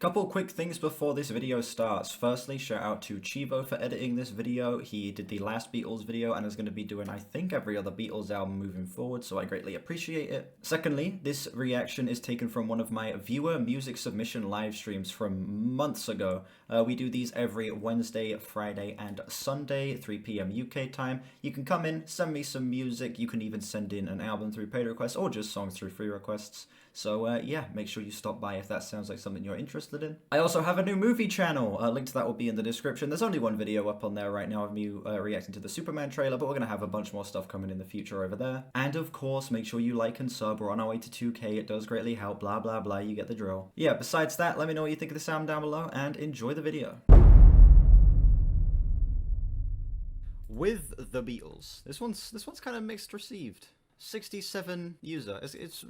Couple quick things before this video starts. Firstly, shout out to Chivo for editing this video. He did the last Beatles video and is going to be doing, I think, every other Beatles album moving forward, so I greatly appreciate it. Secondly, this reaction is taken from one of my viewer music submission live streams from months ago. We do these every Wednesday, Friday, and Sunday, 3 p.m. UK time. You can come in, send me some music. You can even send in an album through paid requests or just songs through free requests. So yeah, make sure you stop by if that sounds like something you're interested in. I also have a new movie channel. Link to that will be in the description. There's only one video up on there right now of me reacting to the Superman trailer, but we're going to have a bunch more stuff coming in the future over there. And of course, make sure you like and sub. We're on our way to 2K. It does greatly help. Blah, blah, blah. You get the drill. Yeah, besides that, let me know what you think of the sound down below and enjoy the video. With the Beatles. This one's kind of mixed received. 67 user. It's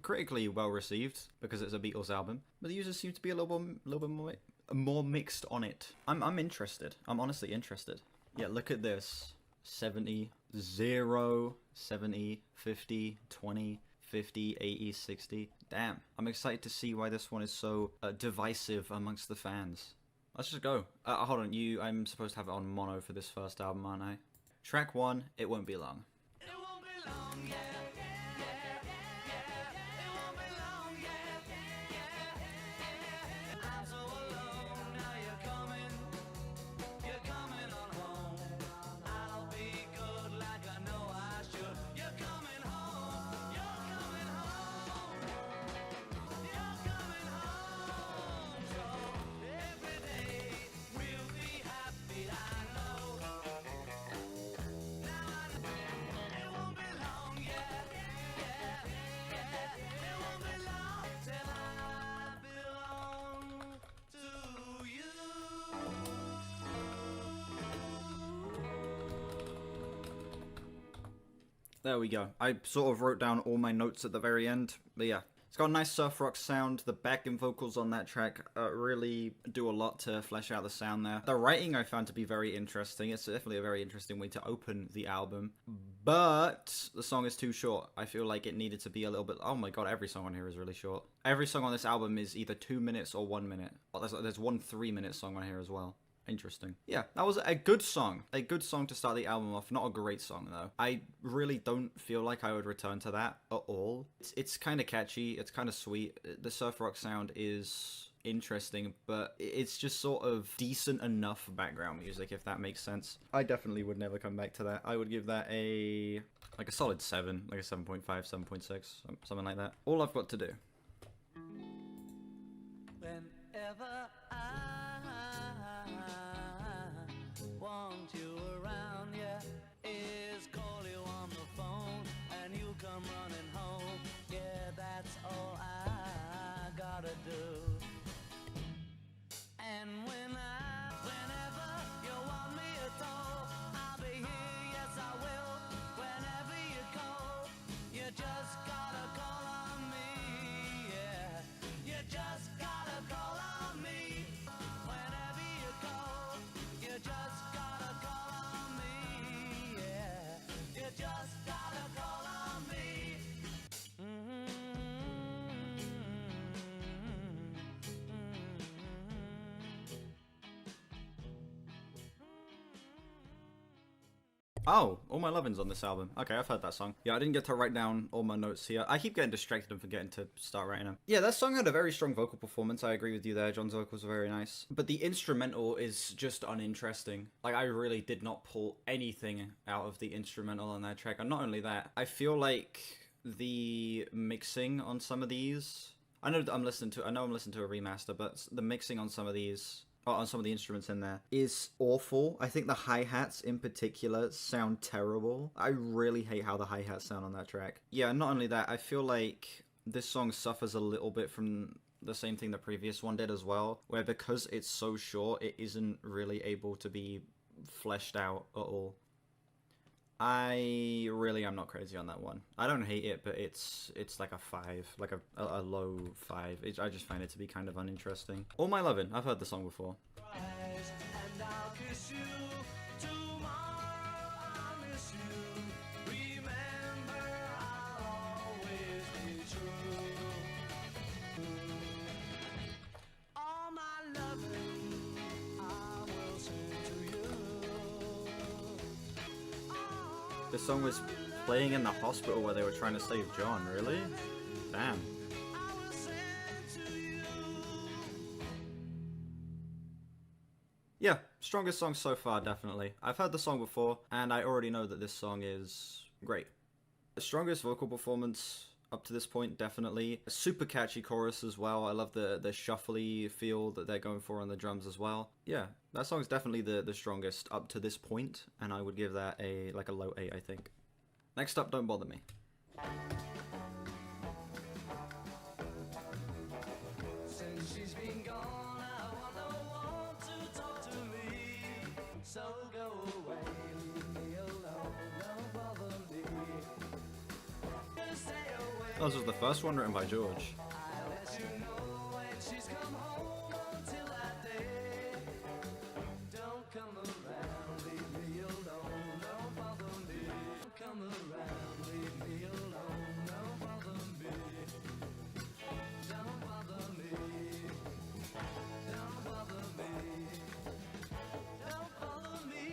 critically well received because it's a Beatles album, but the users seem to be a little bit more mixed on it. I'm interested. I'm honestly interested. Yeah, look at this. 70, 0, 70, 50, 20, 50, 80, 60. Damn. I'm excited to see why this one is so divisive amongst the fans. Let's just go. Hold on, I'm supposed to have it on mono for this first album, aren't I? Track 1, It Won't Be Long. There we go. I sort of wrote down all my notes at the very end, but yeah. It's got a nice surf rock sound. The backing vocals on that track really do a lot to flesh out the sound there. The writing I found to be very interesting. It's definitely a very interesting way to open the album, but the song is too short. I feel like it needed to be a little bit... Oh my god, every song on here is really short. Every song on this album is either 2 minutes or 1 minute. Oh, there's one 3-minute song on here as well. Interesting. Yeah, that was a good song. A good song to start the album off. Not a great song, though. I really don't feel like I would return to that at all. It's kind of catchy. It's kind of sweet. The surf rock sound is interesting, but it's just sort of decent enough background music, if that makes sense. I definitely would never come back to that. I would give that a solid 7, like a 7.5, 7.6, something like that. All I've got to do. Whenever want you around, yeah, is call you on the phone and you come running home. Yeah, that's all I gotta do. And whenever you want me at all, I'll be here, yes I will. Whenever you call, you just gotta call on me, yeah. You just gotta call on me. Whenever you call, you just gotta call on me, yeah. You just gotta call on me. Oh, All My Lovin's on this album. Okay, I've heard that song. Yeah, I didn't get to write down all my notes here. I keep getting distracted and forgetting to start writing them. Yeah, that song had a very strong vocal performance. I agree with you there. John's vocals were very nice. But the instrumental is just uninteresting. Like, I really did not pull anything out of the instrumental on that track. And not only that, I feel like the mixing on some of these... I know I'm listening to a remaster, but the mixing on some of these... on some of the instruments in there is awful. I think the hi-hats in particular sound terrible. I really hate how the hi-hats sound on that track. Yeah, not only that, I feel like this song suffers a little bit from the same thing the previous one did as well, where because it's so short, it isn't really able to be fleshed out at all. I really am not crazy on that one. I don't hate it, but it's like a 5, like a low 5. I just find it to be kind of uninteresting. All My Lovin', I've heard the song before. And I'll kiss you. Tomorrow I'll miss you. Remember, I'll always be true. This song was playing in the hospital where they were trying to save John, really? Damn. Yeah, strongest song so far, definitely. I've heard the song before, and I already know that this song is great. The strongest vocal performance up to this point, definitely. A super catchy chorus as well. I love the shuffly feel that they're going for on the drums as well. Yeah, that song's definitely the strongest up to this point, and I would give that a low 8, I think. Next up, Don't Bother Me. Since she's been gone, I don't want to talk to me. So go away, leave me alone, don't bother me. Just stay away. That was the first one written by George. I'll let you know when she's come home until that day. Don't come around, leave me alone, don't bother me. Don't come around, leave me alone, don't bother me. Don't bother me. Don't bother me. Don't bother me. Don't bother me.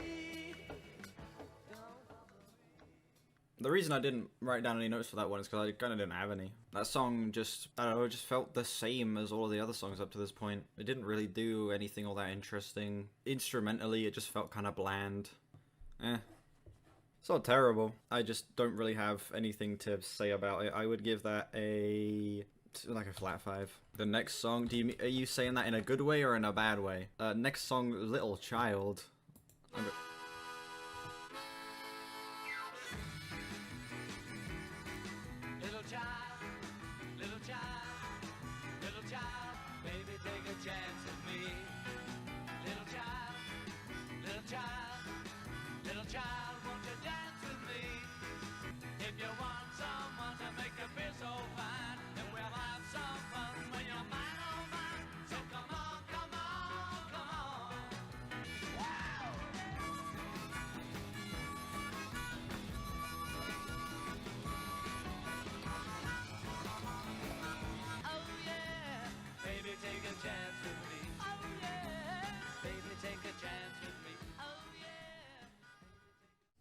The reason I didn't write down any notes for that one is because I kind of didn't have any. That song just, I don't know, it just felt the same as all of the other songs up to this point. It didn't really do anything all that interesting. Instrumentally, it just felt kind of bland. It's not terrible. I just don't really have anything to say about it. I would give that a flat 5. The next song, are you saying that in a good way or in a bad way? Next song, Little Child. Little child, little child, little child, baby, take a chance with me. Little child, little child, little child, won't you dance with me? If you want someone to make you feel so fine, then we'll have some fun when you're mine, oh mine. So come on, come on, come on. Wow! Oh yeah, baby, take a chance with me. Oh yeah, baby, take a chance with me. Oh yeah.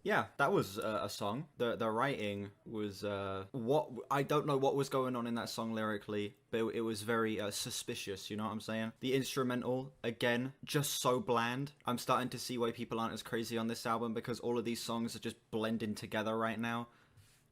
Yeah, that was a song. The writing was what I don't know what was going on in that song lyrically, but it was very suspicious. You know what I'm saying? The instrumental again, just so bland. I'm starting to see why people aren't as crazy on this album because all of these songs are just blending together right now.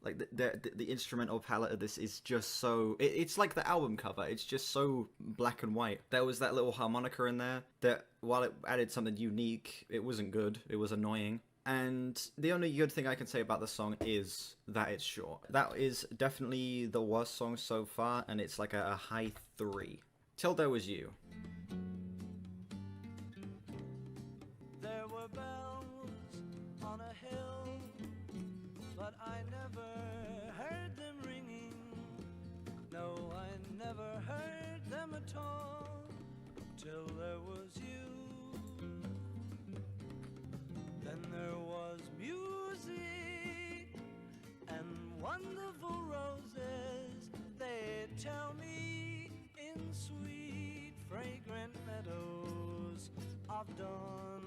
Like the instrumental palette of this is just so it's like the album cover. It's just so black and white. There was that little harmonica in there that while it added something unique, it wasn't good. It was annoying. And the only good thing I can say about the song is that it's short. That is definitely the worst song so far, and it's like a high 3. Till There Was You. There were bells on a hill, but I never heard them ringing. No, I never heard them at all, till there was you. Then there was music and wonderful roses, they tell me, in sweet fragrant meadows of dawn.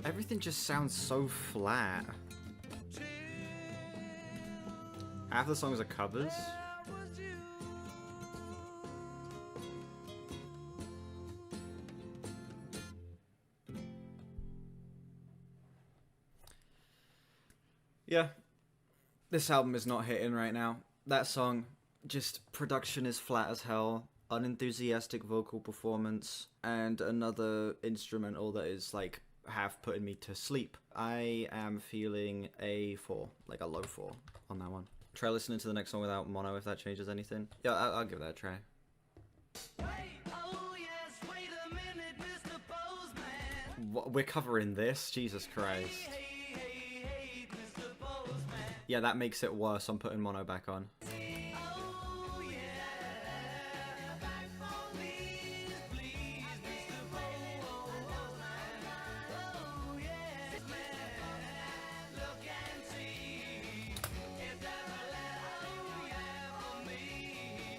Everything just sounds so flat. Half the songs are covers. Yeah, this album is not hitting right now. That song, just production is flat as hell, unenthusiastic vocal performance, and another instrumental that is like half putting me to sleep. I am feeling a 4, like a low 4 on that one. Try listening to the next song without mono if that changes anything. Yeah, I'll give that a try. Wait, oh yes, wait a minute, Mr. Postman. What, we're covering this? Jesus Christ. Hey, Mr. Postman. Yeah, that makes it worse. I'm putting mono back on. Oh yeah, back for me, please, Mr. Postman. Oh yes, man, look and see if there's a letter you have for me.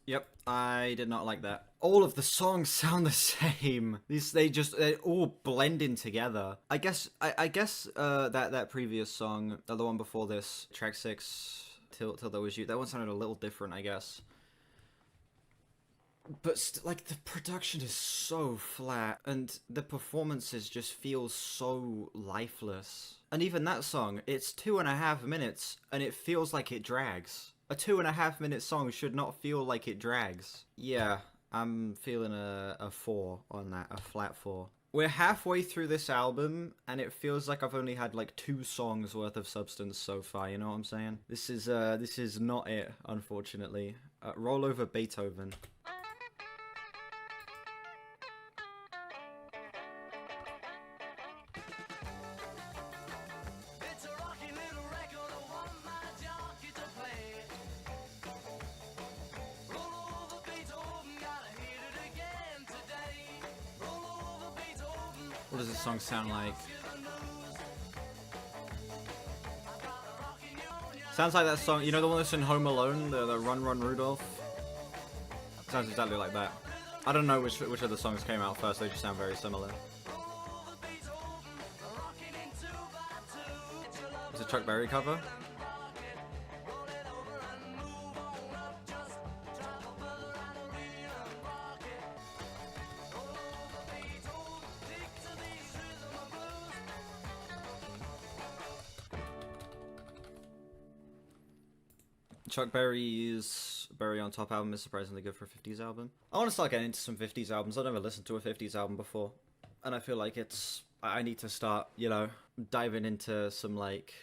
Yep, I did not like that. All of the songs sound the same. They all blend in together. I guess that previous song, the one before this, track 6, till there was you, that one sounded a little different, I guess. But like the production is so flat, and the performances just feel so lifeless. And even that song, it's 2.5 minutes, and it feels like it drags. A 2.5 minute song should not feel like it drags. Yeah, I'm feeling a 4 on that, a flat 4. We're halfway through this album, and it feels like I've only had like 2 songs worth of substance so far. You know what I'm saying? This is not it, unfortunately. Roll over Beethoven. It's a rocky little record, I want my jockey to play. Roll over Beethoven, gotta hear it again today. Roll over Beethoven. What does this song sound like? Sounds like that song, you know the one that's in Home Alone, the Run Run Rudolph? Sounds exactly like that. I don't know which of the songs came out first, they just sound very similar. It's a Chuck Berry cover? Chuck Berry's Berry on Top album is surprisingly good for a 50s album. I want to start getting into some 50s albums. I've never listened to a 50s album before. And I feel like I need to start, you know, diving into some, like,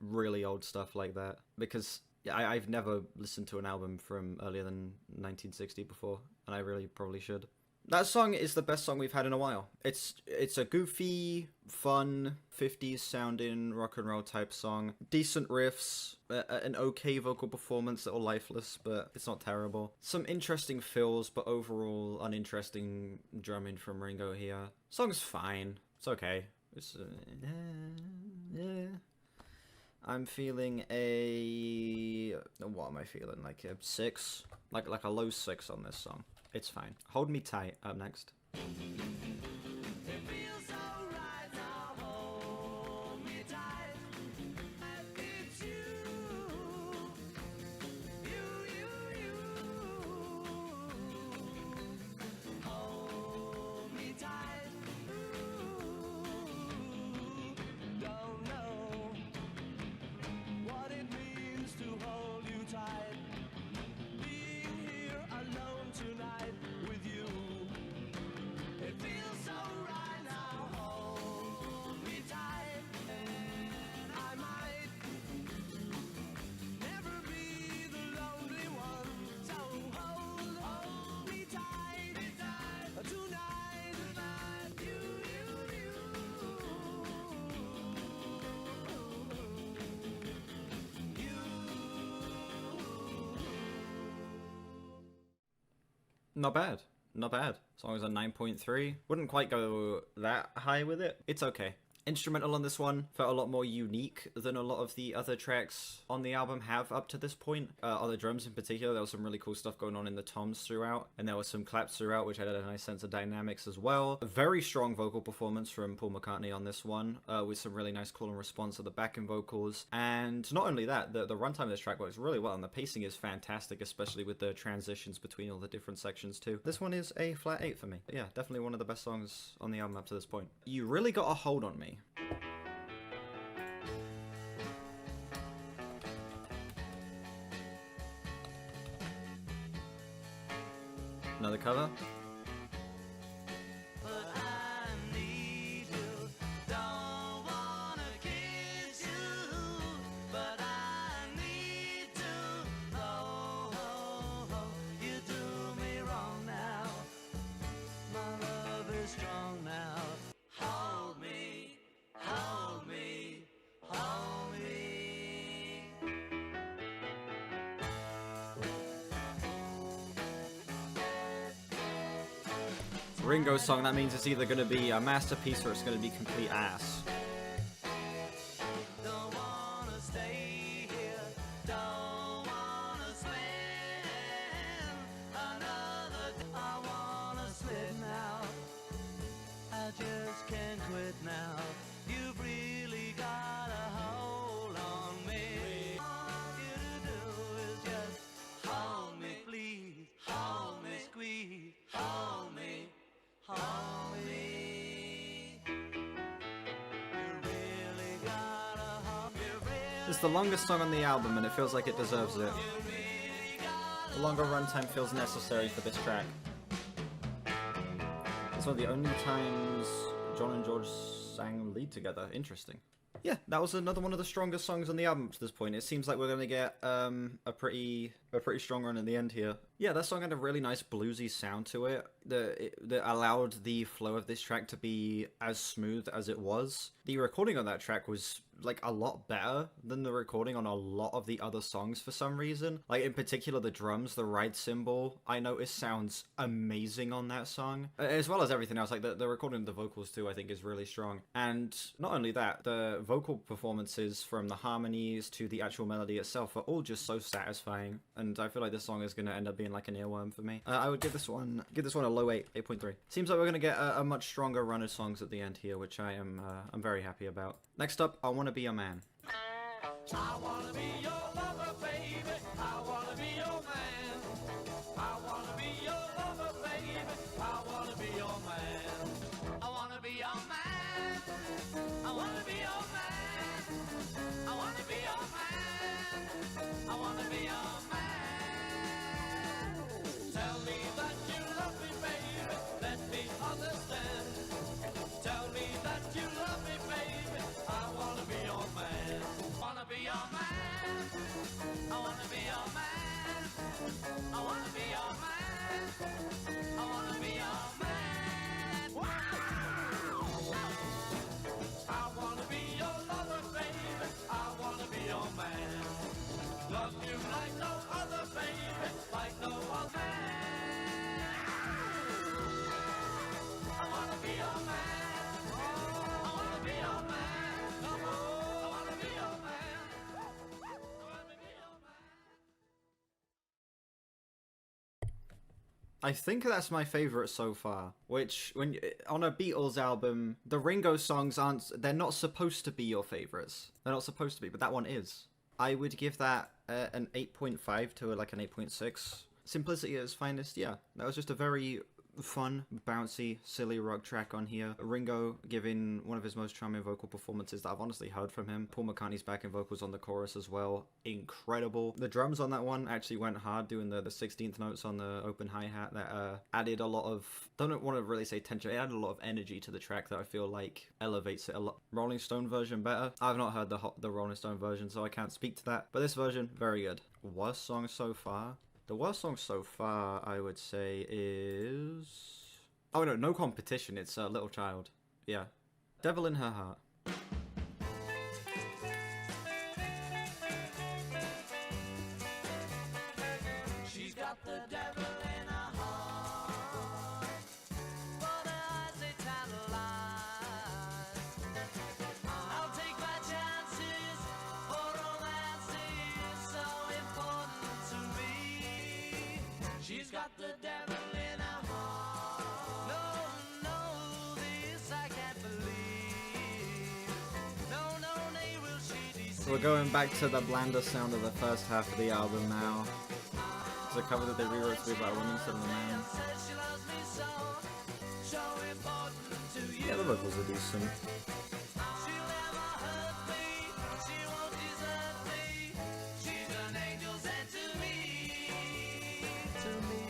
really old stuff like that. Because I've never listened to an album from earlier than 1960 before. And I really probably should. That song is the best song we've had in a while. It's a goofy, fun, 50s sounding rock and roll type song. Decent riffs, an okay vocal performance, a little lifeless, but it's not terrible. Some interesting fills, but overall uninteresting drumming from Ringo here. Song's fine. It's okay. It's yeah. I'm feeling a... what am I feeling? Like a 6? Like a low 6 on this song. It's fine. Hold Me Tight up next. Not bad. Not bad. Song is a 9.3. Wouldn't quite go that high with it. It's okay. Instrumental on this one felt a lot more unique than a lot of the other tracks on the album have up to this point. On the drums in particular, there was some really cool stuff going on in the toms throughout, and there was some claps throughout, which added a nice sense of dynamics as well. A very strong vocal performance from Paul McCartney on this one, with some really nice call and response to the backing vocals. And not only that, the runtime of this track works really well, and the pacing is fantastic, especially with the transitions between all the different sections too. This one is a flat 8 for me. But yeah, definitely one of the best songs on the album up to this point. You Really Got a Hold on Me. Another cover. Ringo song, that means it's either going to be a masterpiece or it's going to be complete ass. me, hold me, hold me. You really gotta hold me, really. It's the longest song on the album, and it feels like it deserves it. The longer runtime feels necessary for this track. It's one of the only times John and George sang lead together. Interesting. Yeah, that was another one of the strongest songs on the album to this point. It seems like we're gonna get a pretty strong run in the end here. Yeah, that song had a really nice bluesy sound to it that allowed the flow of this track to be as smooth as it was. The recording on that track was like a lot better than the recording on a lot of the other songs for some reason. Like in particular the drums, the ride cymbal, I noticed sounds amazing on that song. As well as everything else, like the recording of the vocals too, I think is really strong. And not only that, the vocal performances from the harmonies to the actual melody itself are all just so satisfying. And I feel like this song is going to end up being like an earworm for me. I would give this one a low 8.3. Seems like we're going to get a much stronger run of songs at the end here, which I'm very happy about. Next up, I Want to Be Your Man. I wanna be your lover, baby. I wanna be your man. I wanna be your lover, baby. I wanna be your man. I wanna be your man. I wanna be your man. I wanna be your man. I wanna be your man. Tell me that you love me, baby. Let me understand. Tell me that you love me, baby. I wanna be your man. Wanna be your man. I wanna be your man. I wanna be your man. I wanna be your man. Wow. I wanna be your lover, baby. I wanna be your man. Love you like no other, baby. Like no other man. I wanna be your man. I wanna be your man. Come on. I wanna be your man. I wanna be your man. I think that's my favorite so far, which when on a Beatles album, the Ringo songs they're not supposed to be your favorites. They're not supposed to be, but that one is. I would give that an 8.5 to like an 8.6. Simplicity at its finest, yeah. That was just a very fun, bouncy, silly rock track on here. Ringo giving one of his most charming vocal performances that I've honestly heard from him. Paul McCartney's backing vocals on the chorus as well. Incredible. The drums on that one actually went hard, doing the 16th notes on the open hi-hat that added a lot of, don't want to really say tension, it added a lot of energy to the track that I feel like elevates it a lot. Rolling Stone version better. I've not heard the Rolling Stone version, so I can't speak to that. But this version, very good. Worst song so far? The worst song so far, I would say, is... Oh no, no competition, it's Little Child. Yeah. Devil in Her Heart. She's got the devil in her heart, but her eyes they tantalize. I'll take my chances, for romance is so important to me. She's got the devil in her heart. No, no, this I can't believe. No, no, nay, will she deceive. We're going back to the blander sound of the first half of the album now. It's a cover that they rewrote to be about a woman instead of a man. Says she loves me so, so important to you. Yeah, the vocals are decent. She'll never hurt me, she won't desert me. She's an angel sent to me, to me.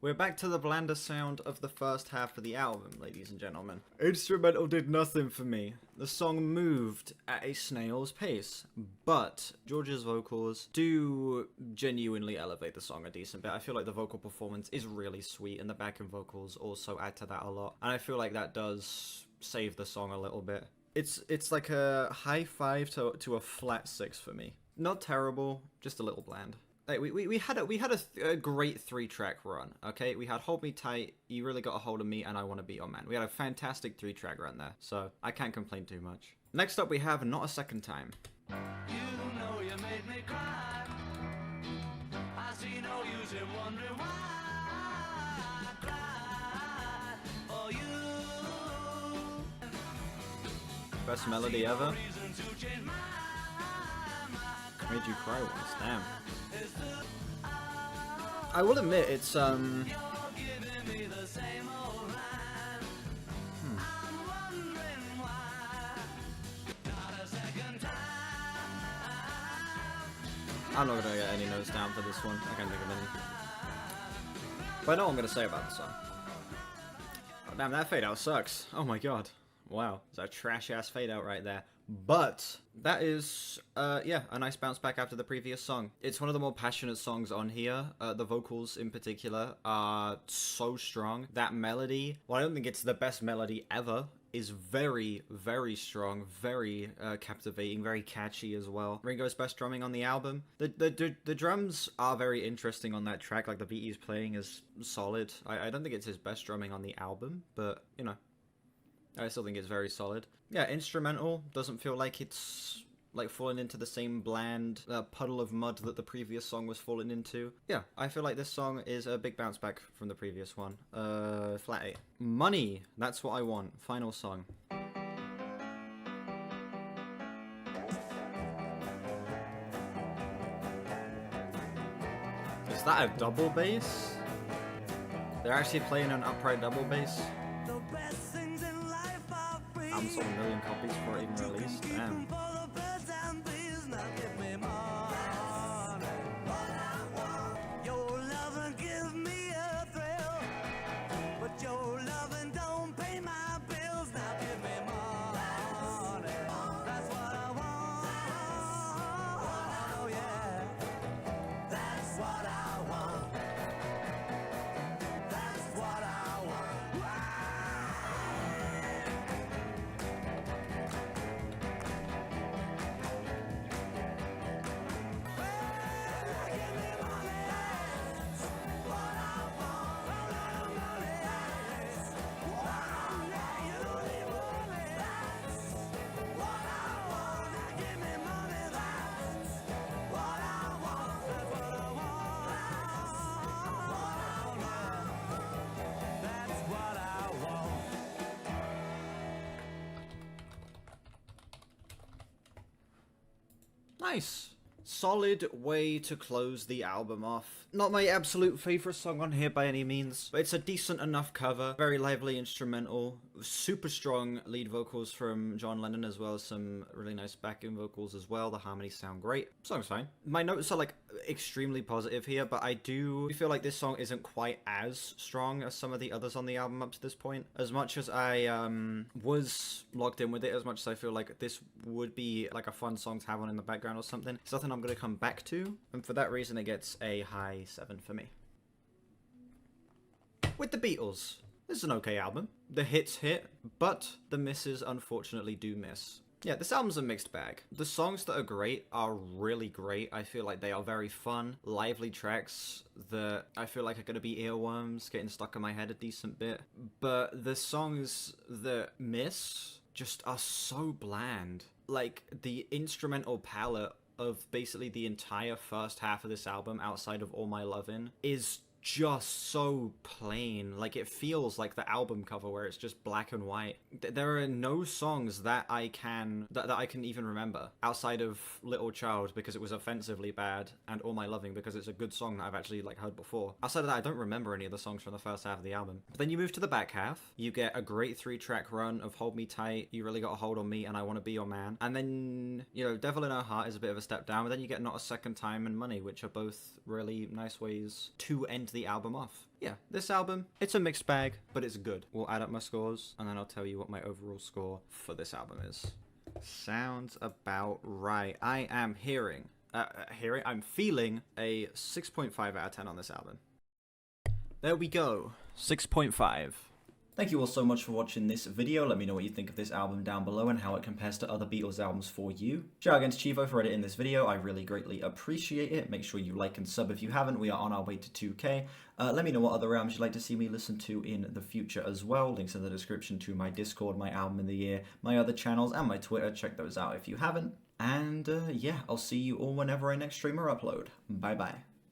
We're back to the blander sound of the first half of the album, ladies and gentlemen. Instrumental did nothing for me. The song moved at a snail's pace, but George's vocals do genuinely elevate the song a decent bit. I feel like the vocal performance is really sweet, and the backing vocals also add to that a lot. And I feel like that does save the song a little bit. It's like a high 5 to a flat 6 for me. Not terrible, just a little bland. Like we had a great 3-track run, okay? We had Hold Me Tight, You Really Got a Hold of Me, and I Want to Be Your Man. We had a fantastic 3-track run there, so I can't complain too much. Next up we have Not a Second Time. You know you made me cry. I see no use in wondering why I cried for you. Best melody ever. Reason to change my Made You Cry Once, damn. I will admit, it's, I'm not gonna get any notes down for this one. I can't think of any. But I know what I'm gonna say about the song. Oh, damn, that fade out sucks. Oh my god. Wow. It's a trash ass fade out right there. But that is, yeah, a nice bounce back after the previous song. It's one of the more passionate songs on here. The vocals in particular are so strong. That melody, well, I don't think it's the best melody ever, is very, very strong, very captivating, very catchy as well. Ringo's best drumming on the album. The drums are very interesting on that track. Like, the beat he's playing is solid. I don't think it's his best drumming on the album, but, you know, I still think it's very solid. Yeah, instrumental doesn't feel like it's like falling into the same bland puddle of mud that the previous song was falling into. Yeah, I feel like this song is a big bounce back from the previous one. Flat 8. Money, That's What I Want. Final song. Is that a double bass? They're actually playing an upright double bass? I'm sold a million copies before it even released. Damn. Nice. Solid way to close the album off. Not my absolute favourite song on here by any means, but it's a decent enough cover. Very lively instrumental. Super strong lead vocals from John Lennon, as well as some really nice backing vocals as well. The harmonies sound great. Song's fine. My notes are like extremely positive here, but I do feel like this song isn't quite as strong as some of the others on the album up to this point. As much as I was locked in with it, as much as I feel like this would be like a fun song to have on in the background or something, it's nothing I'm going to come back to, and for that reason it gets a high 7 for me. With the Beatles, this is an okay album. The hits hit, but the misses unfortunately do miss. Yeah, this album's a mixed bag. The songs that are great are really great. I feel like they are very fun, lively tracks that I feel like are going to be earworms, getting stuck in my head a decent bit. But the songs that miss just are so bland. Like, the instrumental palette of basically the entire first half of this album, outside of All My Lovin', is just so plain. Like, it feels like the album cover where it's just black and white. There are no songs that I can even remember outside of Little Child, because it was offensively bad, and All My Loving, because it's a good song that I've actually like heard before. Outside of that, I don't remember any of the songs from the first half of the album. But then you move to the back half, you get a great 3-track run of Hold Me Tight, You Really Got a Hold on Me, and I Wanna Be Your Man. And then, you know, Devil in Her Heart is a bit of a step down, but then you get Not a Second Time and Money, which are both really nice ways to end the album off. Yeah, this album, it's a mixed bag, but it's good. We'll add up my scores, and then I'll tell you what my overall score for this album is. Sounds about right. I am I'm feeling a 6.5 out of 10 on this album. There we go, 6.5. Thank you all so much for watching this video. Let me know what you think of this album down below and how it compares to other Beatles albums for you. Shout out against Chivo for editing this video. I really greatly appreciate it. Make sure you like and sub if you haven't. We are on our way to 2K. Let me know what other albums you'd like to see me listen to in the future as well. Links in the description to my Discord, my album in the year, my other channels, and my Twitter. Check those out if you haven't. And yeah, I'll see you all whenever I next stream or upload. Bye bye.